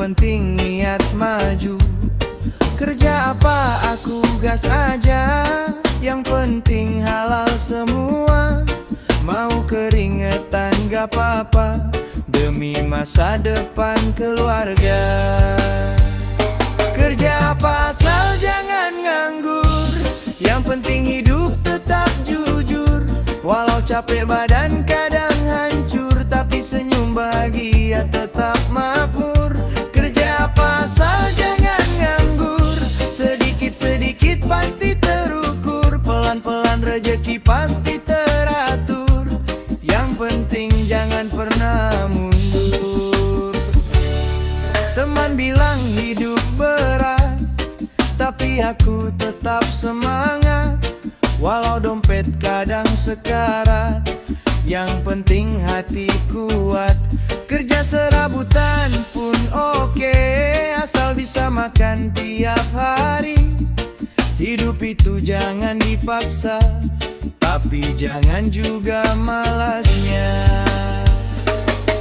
penting niat maju. Kerja apa aku gas aja, yang penting halal semua. Mau keringetan gak apa-apa, demi masa depan keluarga. Kerja apa asal jangan nganggur, yang penting hidup tetap jujur. Walau capek badan kadang hancur, tapi senyum bahagia tetap makmur. Kerja apa asal jangan nganggur, sedikit-sedikit pasti terukur. Pelan-pelan rezeki pasti teratur, yang penting jangan pernah mundur. Teman bilang hidup berat, tapi aku tetap semangat. Walau dompet kadang sekarat, yang penting hati kuat. Kerja serabutan pun oke, asal bisa makan tiap hari. Hidup itu jangan dipaksa, tapi jangan juga malasnya.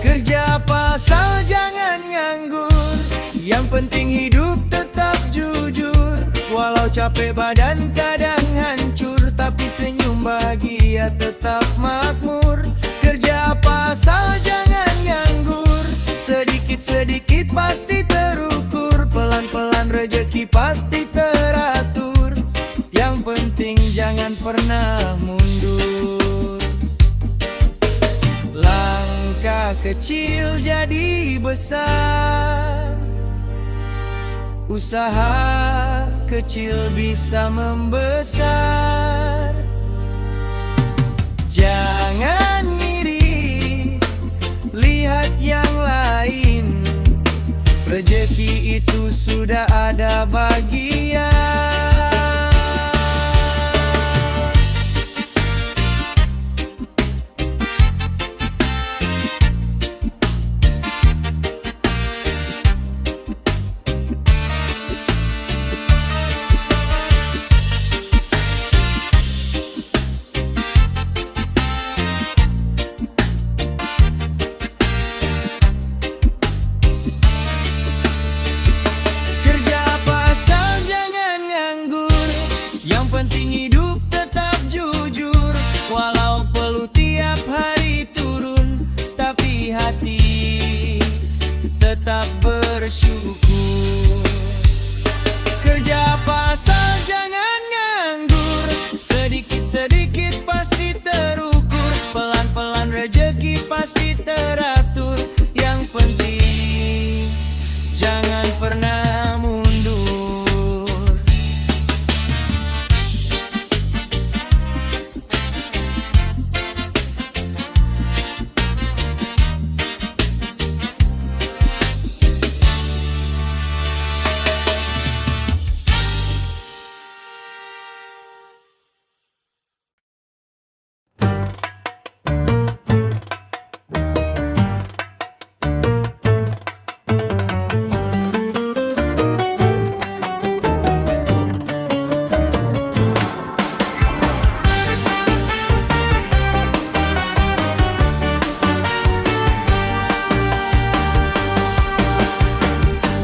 Kerja apa asal jangan nganggur, yang penting hidup tetap jujur. Walau capek badan kadang hancur, tapi senyum bahagia tetap makmur. Kerja apa asal jangan nganggur, sedikit-sedikit pasti terukur. Pelan-pelan rezeki pasti teratur, yang penting jangan pernah mundur. Langkah kecil jadi besar, usaha kecil bisa membesar. Jangan ngiri, lihat yang lain. Rezeki itu sudah ada bagian. Penting hidup tetap jujur, walau perlu tiap hari turun, tapi hati tetap bersyukur. Kerja apa asal jangan nganggur, sedikit-sedikit pasti terukur. Pelan-pelan rezeki pasti teratur, yang penting jangan pernah mundur.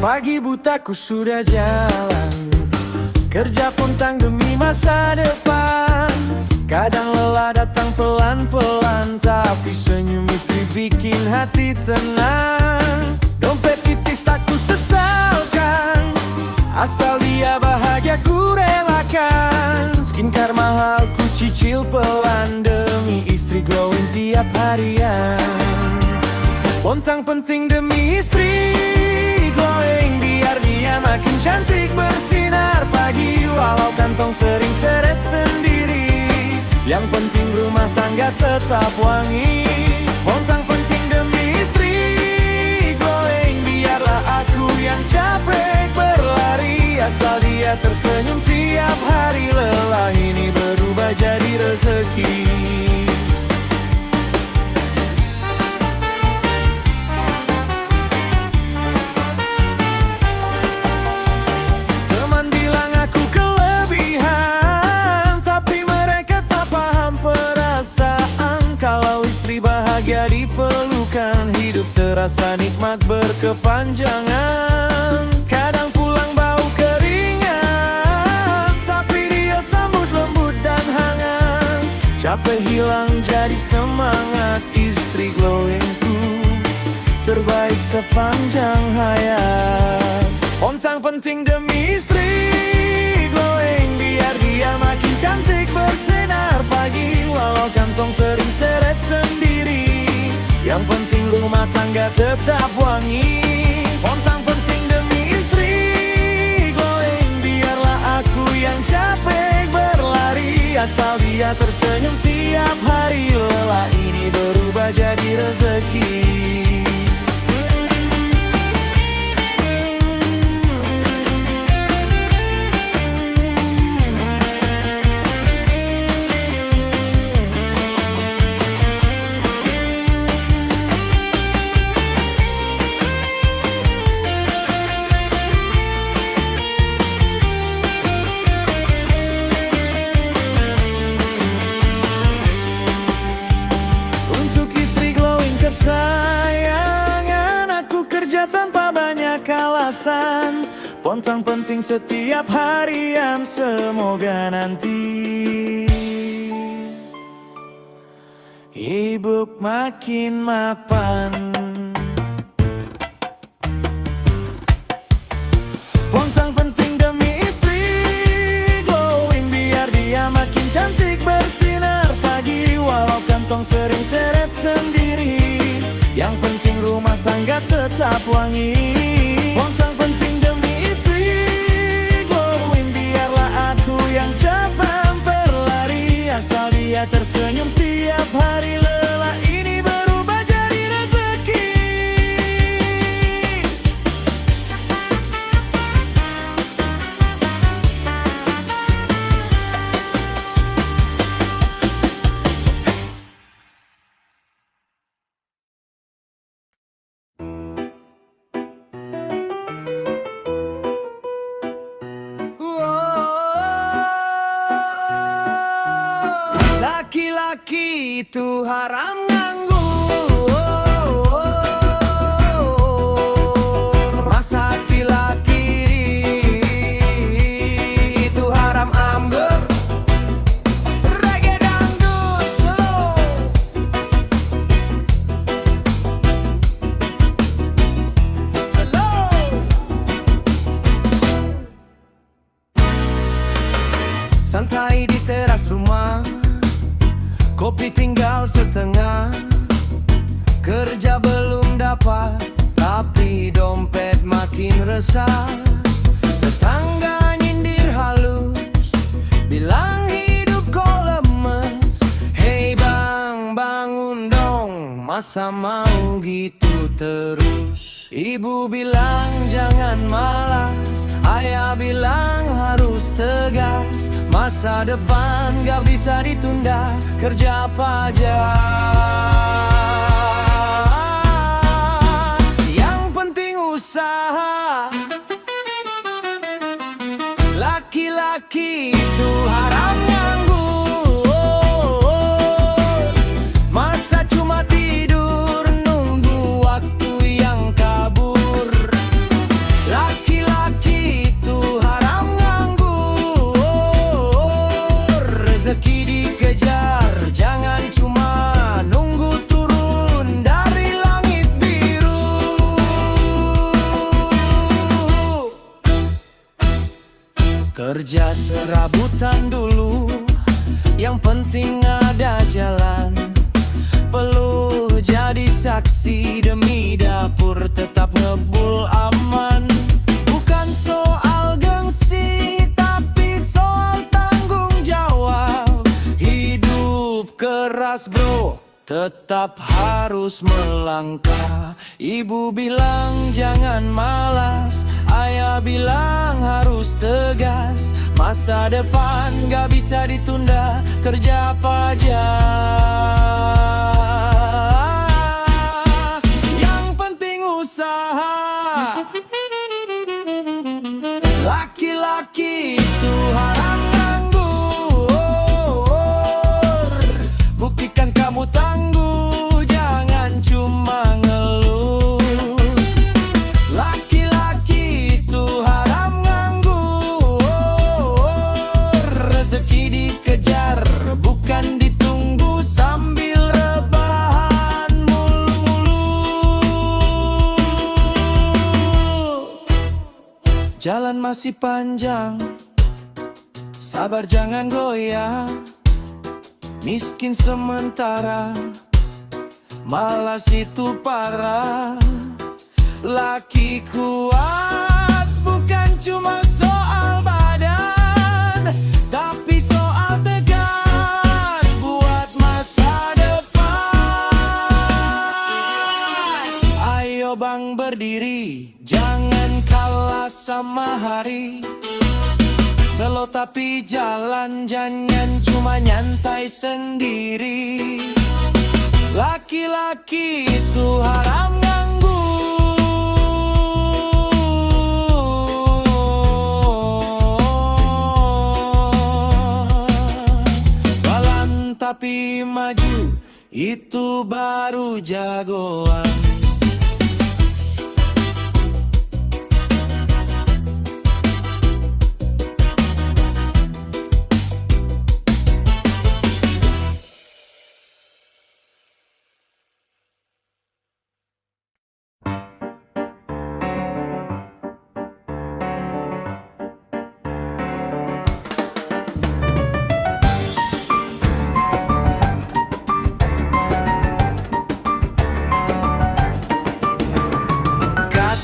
Pagi butaku sudah jalan, kerja puntang demi masa depan. Kadang lelah datang pelan-pelan, tapi senyum istri bikin hati tenang. Dompet tipis tak ku sesalkan, asal dia bahagia ku relakan. Skincare mahal ku cicil pelan, demi istri glowing tiap harian. Pontang penting demi istri glowing, biar dia makin cantik bersinar pagi. Walau kantong sering seret sendiri, yang penting rumah tangga tetap wangi. Pontang penting demi istri glowing, biarlah aku yang capek berlari. Asal dia tersenyum tiap hari, lelah ini berubah jadi rezeki. Bahagia diperlukan, hidup terasa nikmat berkepanjangan. Kadang pulang bau keringat, tapi dia sambut lembut dan hangat. Capek hilang jadi semangat, istri glowingku terbaik sepanjang hayat. Pontang penting demi istri glowing, biar dia makin cantik bersinar pagi. Walau kantong sering seret sendiri, yang penting rumah tangga tetap wangi. Pontang penting demi istri glowing, biarlah aku yang capek berlari, asal dia tersenyum tiap hari. Lelah ini berubah jadi rezeki. Kesayangan, aku kerja tanpa banyak alasan. Pontang penting setiap harian, semoga nanti ibu makin mapan. Pontang penting demi istri glowing, biar dia makin cantik bersinar pagi. Walau kantong sering seret sendiri, yang penting rumah tangga tetap wangi. Pontang penting demi istri glowing, biarlah aku yang capek berlari, asal dia tersenyum tiap hari. Lelah ini berubah jadi rezeki. Laki-laki itu haram nganggur, masa laki-laki itu haram amber. Reggae dangdut slow, slow. Santai di teras rumah, kopi tinggal setengah, kerja belum dapat, tapi dompet makin resah. Tetangga nyindir halus, bilang hidup kau lemes. Hei bang, bangun dong, masa mau gitu terus? Ibu bilang jangan malas, ayah bilang harus tegas. Masa depan gak bisa ditunda, kerja apa aja yang penting usaha. Laki-laki itu haram nganggur, masa cuma tidur nunggu waktu yang kabur. Laki-laki itu haram nganggur, rezeki dikejar, jangan cuma nunggu turun dari langit biru. Kerja serabutan dulu, yang penting ada jalan. Perlu jadi saksi demi dapur tetap ngebul aman. Bukan soal gengsi, tapi soal tanggung jawab. Hidup keras bro, tetap harus melangkah. Ibu bilang jangan malas, ayah bilang harus tegas. Masa depan gak bisa ditunda, kerja apa aja yang penting usaha. Laki-laki itu haram nganggur, buktikan kamu tangguh, jangan cuma ngeluh. ini dikejar, bukan ditunggu sambil rebahan mulu-mulu. Jalan masih panjang, sabar jangan goyah. Miskin sementara, malas itu parah. Laki kuat bukan cuma soal badan, tapi soal tegar buat masa depan. Ayo bang berdiri, jangan kalah sama hari. Slow tapi jalan, jangan cuma nyantai sendiri. Laki-laki itu haram ganggu. Balan tapi maju, itu baru jagoan.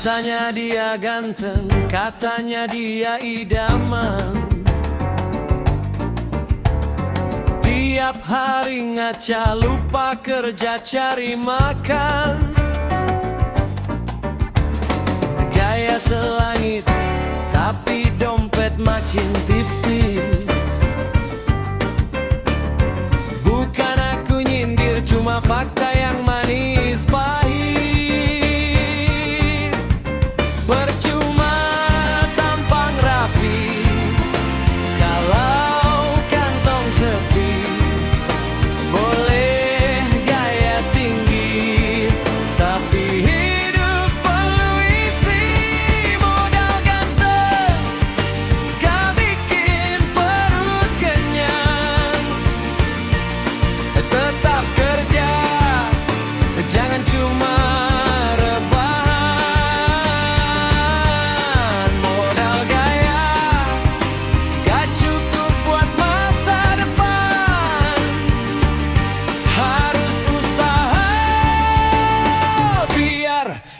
Katanya dia ganteng, katanya dia idaman. Tiap hari ngaca, lupa kerja cari makan. Gaya selangit, tapi dompet makin tipis. Bukan aku nyindir, cuma fakta yang manis pahit. Percuma tampang rapi kalau kantong sepi. Boleh gaya tinggi, tapi hidup perlu isi. Modal ganteng gak bikin perut kenyang. Tetap kerja, jangan cuma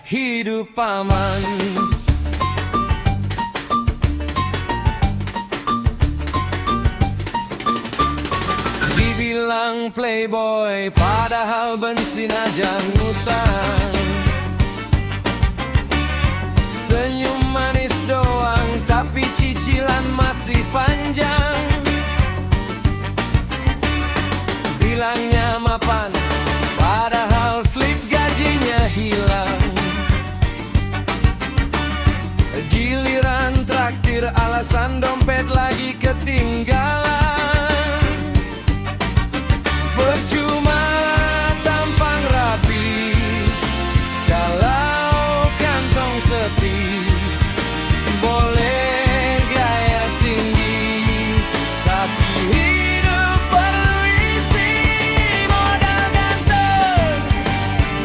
hidup aman. Dibilang playboy, padahal bensin aja ngutang. Senyum manis doang, tapi cicilan masih panjang. Bilangnya mapan, padahal slip gajinya hilang. Giliran traktir, alasan dompet lagi ketinggalan. Percuma tampang rapi kalau kantong sepi. Boleh gaya tinggi, tapi hidup perlu isi. Modal ganteng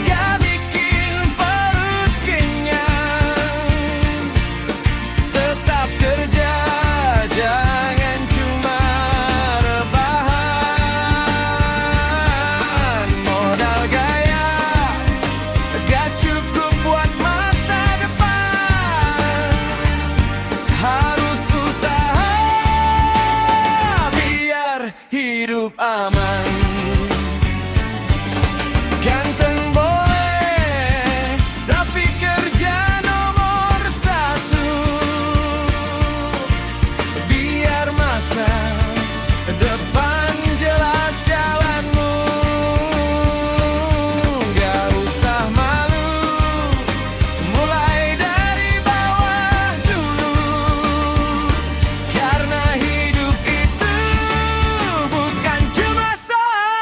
gak bikin perut kenyang. Tetap kerja, jangan cuma rebahan. Modal gaya gak cukup buat masa depan. Harus usaha biar hidup aman. Ganteng boleh, tapi kerja nomor satu. Biar masa depan jelas jalanmu. Gak usah malu, mulai dari bawah dulu. Karena hidup itu bukan cuma soal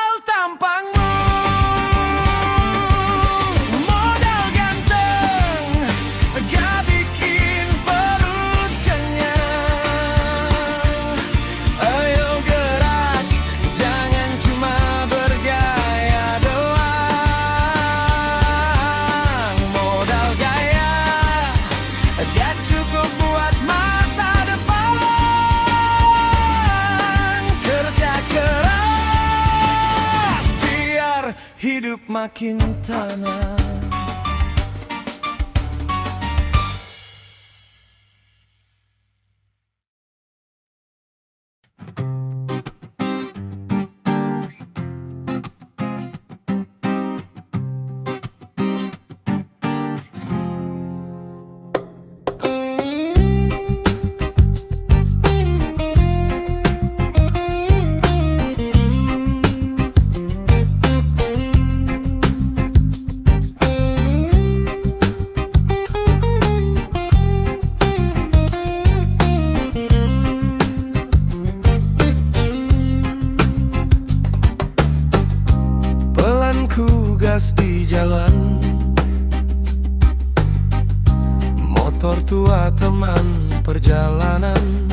hidup makin tenang. Ku gas di jalan, motor tua teman perjalanan.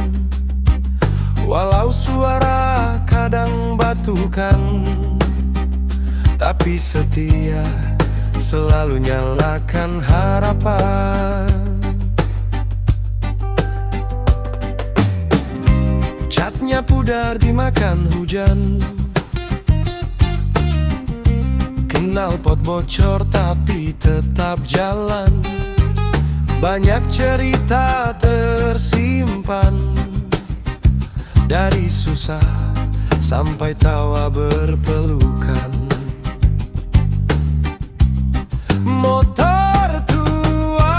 Walau suara kadang batukan, tapi setia selalu nyalakan harapan. Catnya pudar dimakan hujan, knalpot bocor tapi tetap jalan. Banyak cerita tersimpan, dari susah sampai tawa berpelukan. Motor tua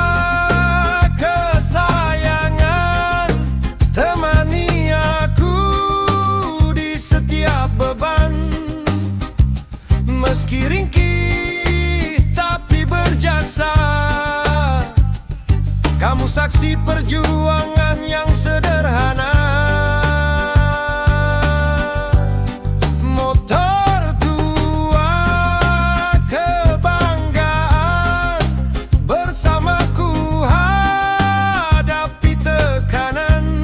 kesayangan, temani aku di setiap beban. Meski ringkih tapi berjasa, kamu saksi perjuangan yang sederhana. Motor tua kebanggaan, bersamaku hadapi tekanan.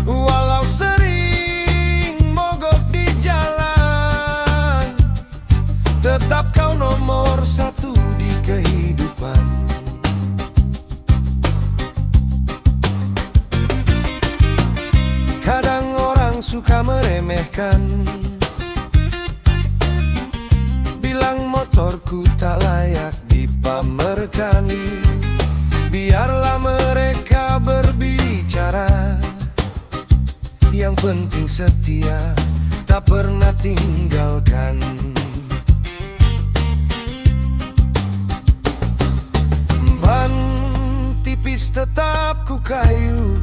Walau sering mogok di jalan, tetap kau nomor satu di kehidupan. Kadang orang suka meremehkan, bilang motorku tak layak dipamerkan. Biarlah mereka berbicara, yang penting setia, tak pernah tinggalkan. Ban tipis tetap ku kayu,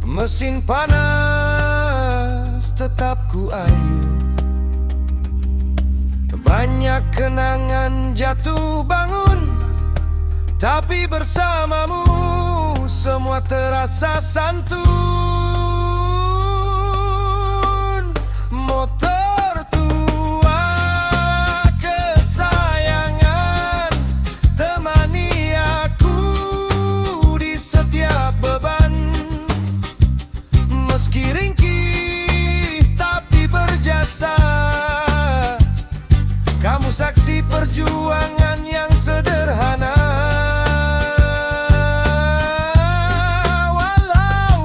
mesin panas tetap ku ayu. Banyak kenangan jatuh bangun, tapi bersamamu semua terasa santun. Motor tua kesayangan, temani aku di setiap beban. Meski ringkih tapi berjasa, kamu saksi perjuangan yang sederhana. Walau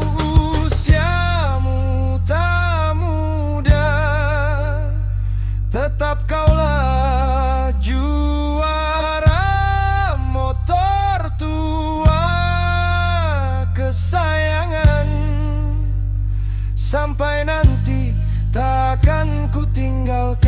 usiamu tak muda, tetap kaulah juara. Motor tua kesayangan, sampai nanti takkan ku tinggalkan.